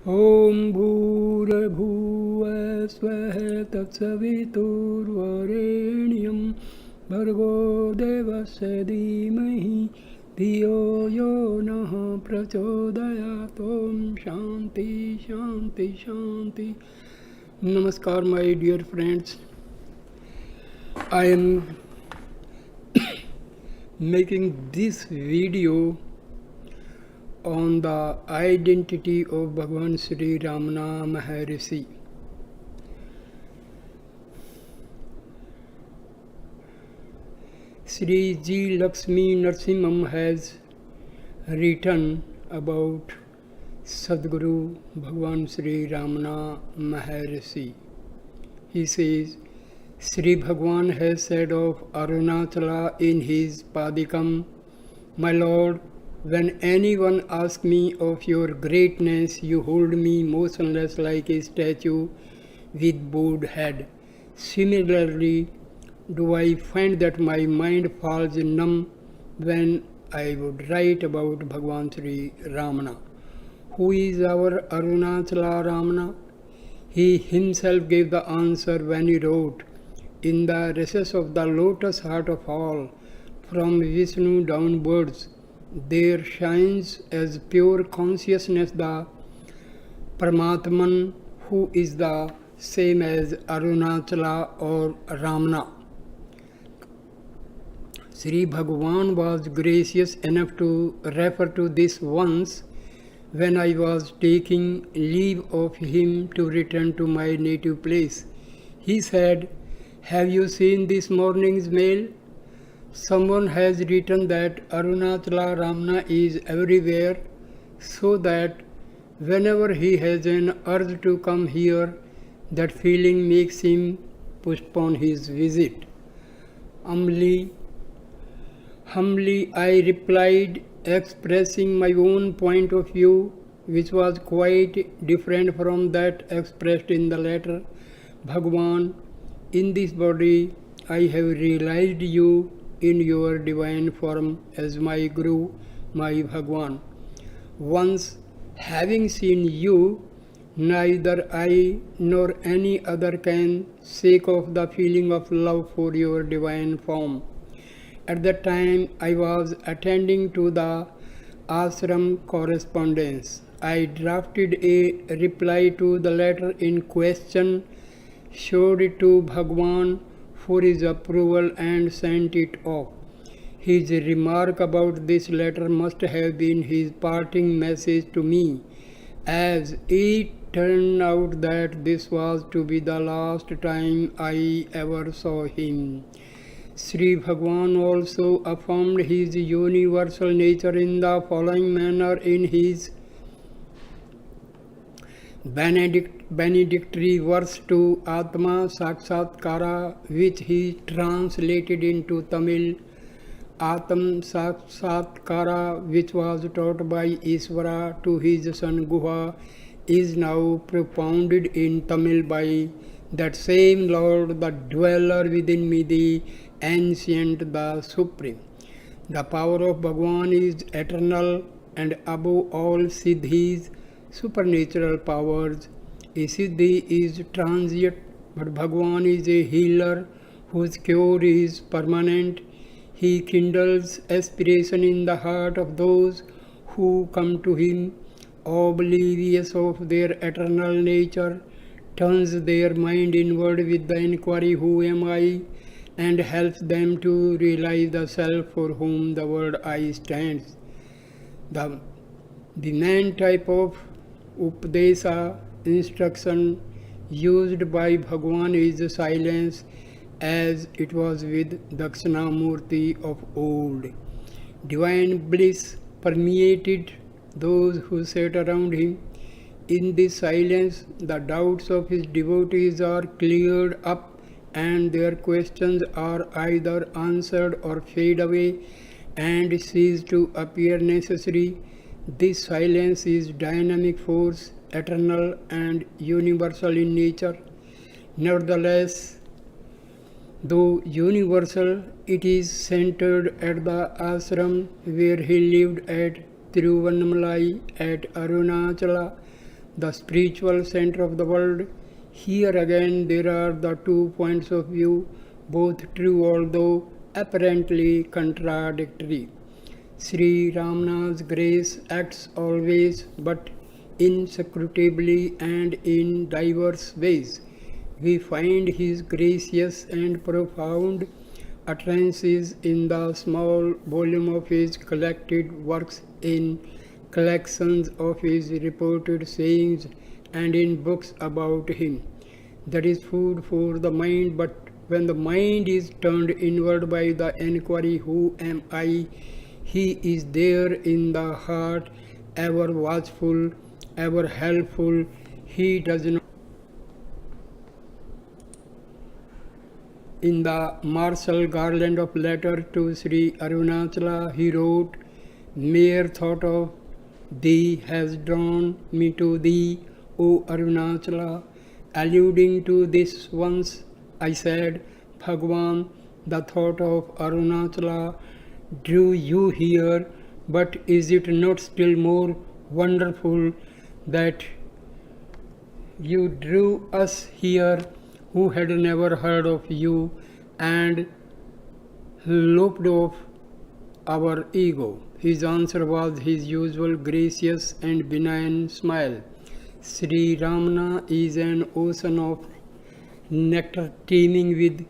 ॐ भूर्भुवः स्वः तत्सवितुर्वरेण्यं भर्गो देवस्य धीमहि धियो यो नः प्रचोदयात्। ॐ शांति शांति शांति। Namaskar, my dear friends. I am making this video on the identity of Bhagwan Sri Ramana Maharshi. Sri Ji Lakshmi Narsimham has written about Sadguru Bhagwan Sri Ramana Maharshi. He says, Sri Bhagwan has said of Arunachala in his Padikam, My Lord, when anyone asks me of your greatness, you hold me motionless like a statue with bowed head. Similarly, do I find that my mind falls numb when I would write about Bhagwan Sri Ramana. Who is our Arunachala Ramana? He himself gave the answer when he wrote, In the recess of the lotus heart of all, from Vishnu downwards, there shines as pure consciousness the Paramatman, who is the same as Arunachala or Ramana. Sri Bhagwan was gracious enough to refer to this once when I was taking leave of him to return to my native place. He said, Have you seen this morning's mail? Someone has written that Arunachala Ramana is everywhere, so that whenever he has an urge to come here, that feeling makes him postpone his visit. Humbly I replied, expressing my own point of view, which was quite different from that expressed in the letter. Bhagwan, in this body I have realized you in your divine form as my Guru, my Bhagwan. Once having seen you, neither I nor any other can shake off the feeling of love for your divine form. At that time I was attending to the ashram correspondence. I drafted a reply to the letter in question, showed it to Bhagwan for his approval and sent it off. His remark about this letter must have been his parting message to me, as it turned out that this was to be the last time I ever saw him. Sri Bhagwan also affirmed his universal nature in the following manner in his benedictory verse to Atma Sakshatkara, which he translated into Tamil. Atma Sakshatkara, which was taught by Ishvara to his son Guha, is now propounded in Tamil by that same Lord, the dweller within me, the ancient, the supreme. The power of Bhagwan is eternal and above all siddhis, supernatural powers. A siddhi is transient, but Bhagwan is a healer whose cure is permanent. He kindles aspiration in the heart of those who come to him, oblivious of their eternal nature, turns their mind inward with the inquiry, Who am I? And helps them to realize the self for whom the word I stands. The main type of Upadesa instruction used by Bhagwan is silence, as it was with Dakshinamurti of old. Divine bliss permeated those who sat around him. In this silence, the doubts of his devotees are cleared up and their questions are either answered or fade away and cease to appear necessary. This silence is dynamic force, eternal and universal in nature. Nevertheless, though universal, it is centered at the ashram where he lived at Tiruvannamalai at Arunachala. the spiritual center of the world. Here again there are the 2 points of view, both true although apparently contradictory. Sri Ramana's grace acts always but inscrutably and in diverse ways. We find his gracious and profound utterances in the small volume of his collected works, in collections of his reported sayings, and in books about him. That is food for the mind, but when the mind is turned inward by the enquiry, who am I? He is there in the heart, ever watchful, ever helpful. He does not. In the martial garland of letter to Sri Arunachala, he wrote, mere thought of thee has drawn me to thee, O Arunachala. Alluding to this once, I said, Bhagwan, the thought of Arunachala drew you here, but is it not still more wonderful that you drew us here who had never heard of you and lopped off our ego? His answer was his usual gracious and benign smile. Sri Ramana is an ocean of nectar teeming with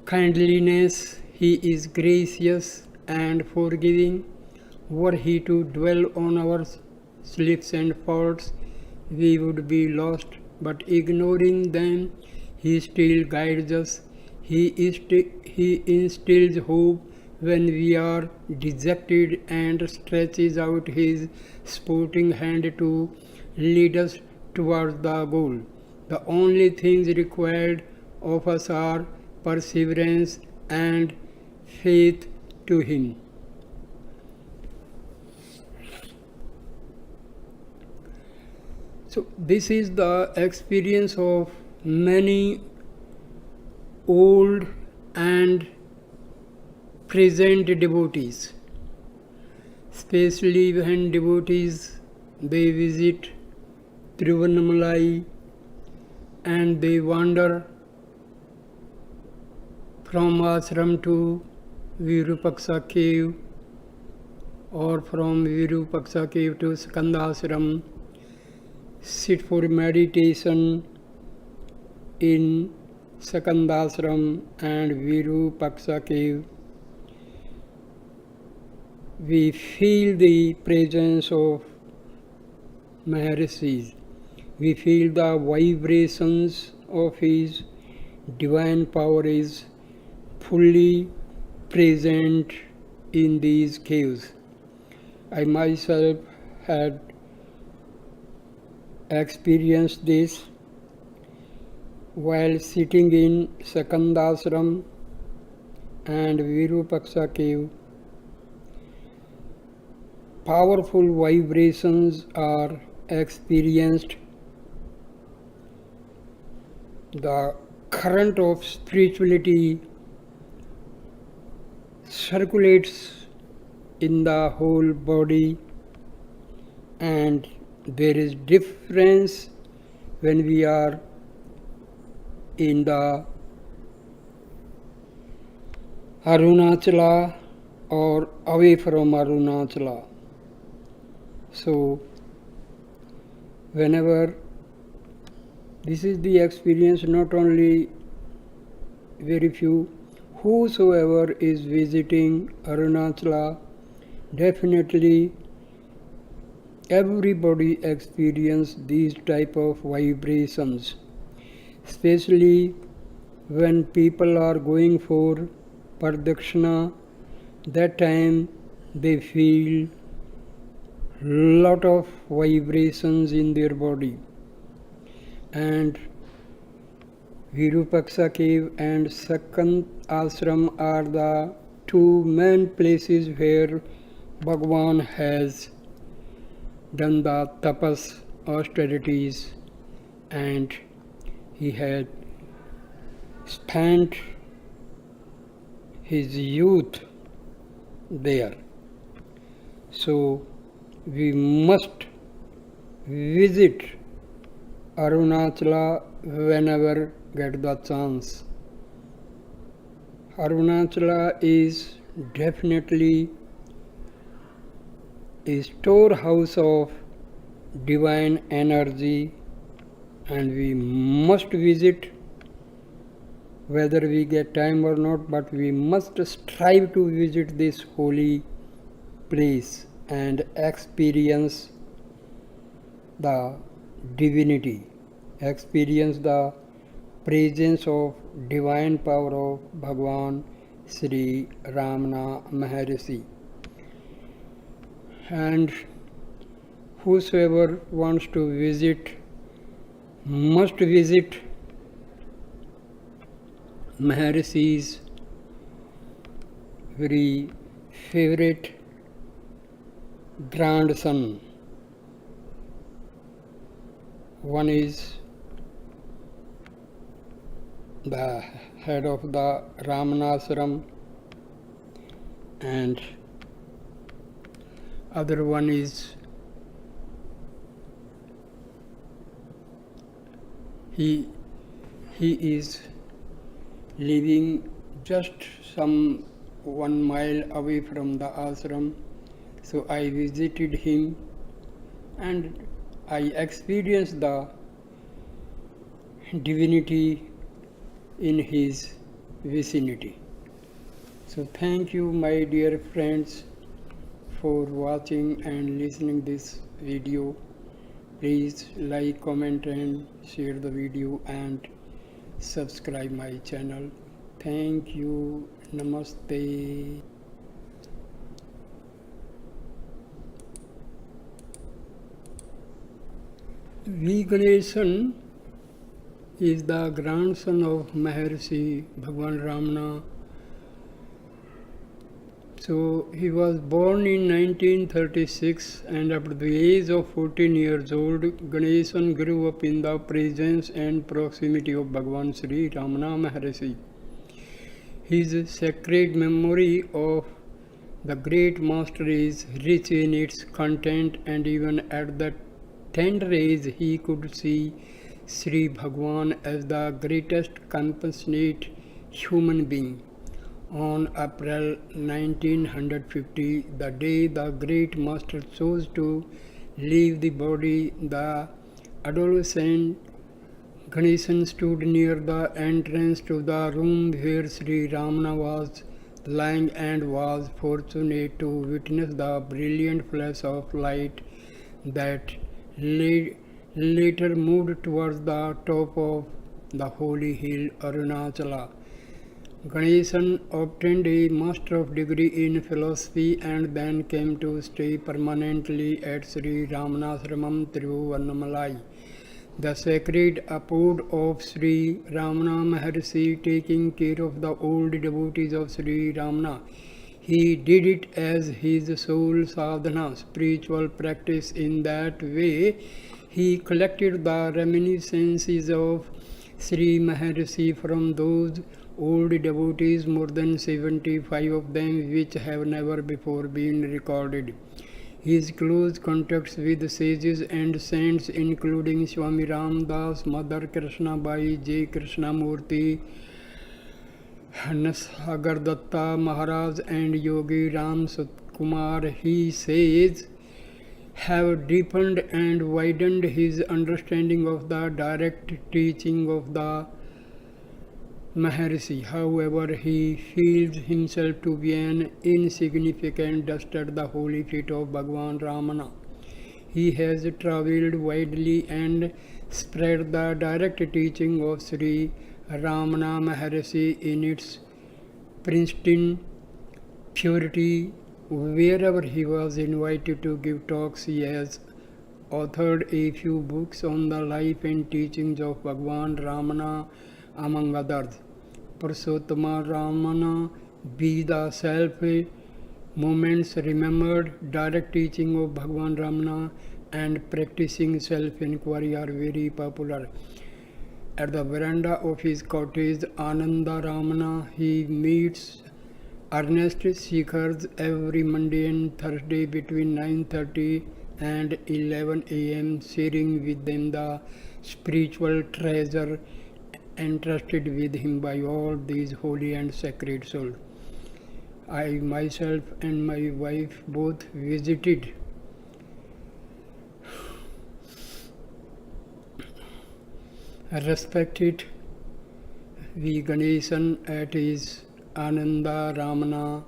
kindliness. He is gracious and forgiving. Were he to dwell on our slips and faults, we would be lost, but ignoring them, he still guides us. He instills hope when we are dejected and stretches out his sporting hand to lead us towards the goal. The only things required of us are perseverance and faith to him. So this is the experience of many old and present devotees, especially when devotees they visit Tiruvannamalai and they wander from ashram to Virupaksa cave, or from Virupaksa cave to Skandashram, sit for meditation in Skandashram and Virupaksa cave. We feel the presence of Maharshis. We feel the vibrations of his divine power is fully present in these caves. I myself had experienced this while sitting in Skandashram and Virupaksa cave. Powerful vibrations are experienced. The current of spirituality circulates in the whole body, and there is difference when we are in the Arunachala or away from Arunachala. So whenever this is the experience, not only very few, whosoever is visiting Arunachala, definitely everybody experience these type of vibrations, especially when people are going for pardakshina. That time they feel lot of vibrations in their body. And Virupaksa cave and Sakand ashram are the two main places where Bhagwan has done the tapas, austerities, and he had spent his youth there. So we must visit Arunachala whenever get the chance. Arunachala is definitely a storehouse of divine energy, and we must visit whether we get time or not, but we must strive to visit this holy place and experience the divinity, experience the presence of divine power of Bhagwan Sri Ramana Maharshi. And whosoever wants to visit must visit Maharshi's very favorite grandson. One is the head of the Ramana ashram, and other one is he is living just some 1 mile away from the ashram. So I visited him and I experienced the divinity in his vicinity. So thank you, my dear friends, for watching and listening this video. Please like, comment and share the video and subscribe my channel. Thank you. Namaste. Ganeshan is the grandson of Maharshi Bhagwan Ramana. So he was born in 1936, and at the age of 14 years old, Ganeshan grew up in the presence and proximity of Bhagwan Sri Ramana Maharshi. His sacred memory of the great master is rich in its content, and even at that tender age he could see Sri Bhagwan as the greatest compassionate human being. On April 1950, the day the great master chose to leave the body, the adolescent Ganeshan stood near the entrance to the room where Sri Ramana was lying and was fortunate to witness the brilliant flash of light that later moved towards the top of the holy hill Arunachala. Ganeshan obtained a Master of Degree in Philosophy and then came to stay permanently at Sri Ramanashramam, Tiruvannamalai, the sacred abode of Sri Ramana Maharshi, taking care of the old devotees of Sri Ramana. He did it as his sole sadhana, spiritual practice. In that way, he collected the reminiscences of Sri Maharshi from those old devotees, more than 75 of them, which have never before been recorded. His close contacts with sages and saints, including Swami Ramdas, Mother Krishna Bai, J. Krishnamurti, Nasagadatta Maharaj, and Yogi Ram Satkumar, he says, have deepened and widened his understanding of the direct teaching of the Maharshi. However, he feels himself to be an insignificant dust at the holy feet of Bhagwan Ramana. He has travelled widely and spread the direct teaching of Sri Ramana Maharshi in its pristine purity. Wherever he was invited to give talks, he has authored a few books on the life and teachings of Bhagwan Ramana, among others. Purushottama Ramana, Be the Self, Moments Remembered, Direct Teaching of Bhagwan Ramana, and Practicing Self-Inquiry are very popular. At the veranda of his cottage, Ananda Ramana, he meets earnest seekers every Monday and Thursday between 9:30 and 11 a.m., sharing with them the spiritual treasure entrusted with him by all these holy and sacred souls. I myself and my wife both visited respected V. Ganesan at his Ananda Ramana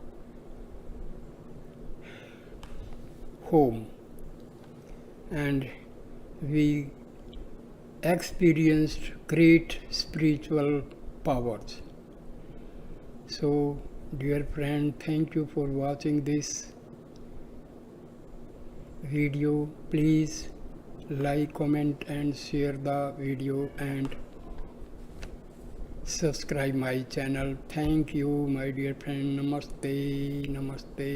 home, and we experienced great spiritual powers. So, dear friend, thank you for watching this video. Please like, comment and share the video and subscribe my channel. Thank you, my dear friend. Namaste. Namaste.